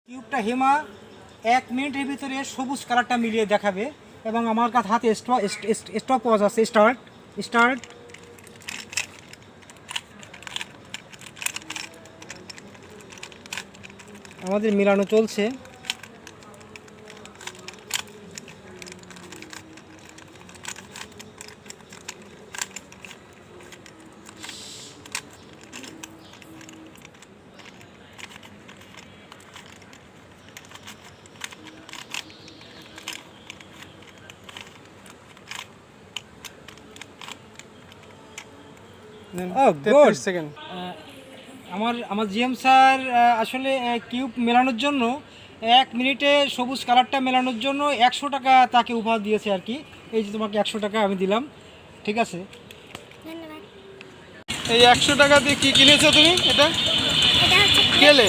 কিউবটা হেমা 1 মিনিটের ভিতরে সবুজ কালারটা মিলিয়ে দেখাবে এবং আমার কাছে হাতে স্টপ ওয়াচ আছে। স্টার্ট। আমাদের মিলানো চলছে। আমার জিএম স্যার আসলে কিউব মেলানোর জন্য 1 মিনিটে সবুজ কালারটা মেলানোর জন্য 100 টাকা তাকে উপহার দিয়েছে আর কি। এই যে তোমাকে 100 টাকা আমি দিলাম, ঠিক আছে? এই 100 টাকা দিয়ে কি কিনেছো তুমি? এটা কেলে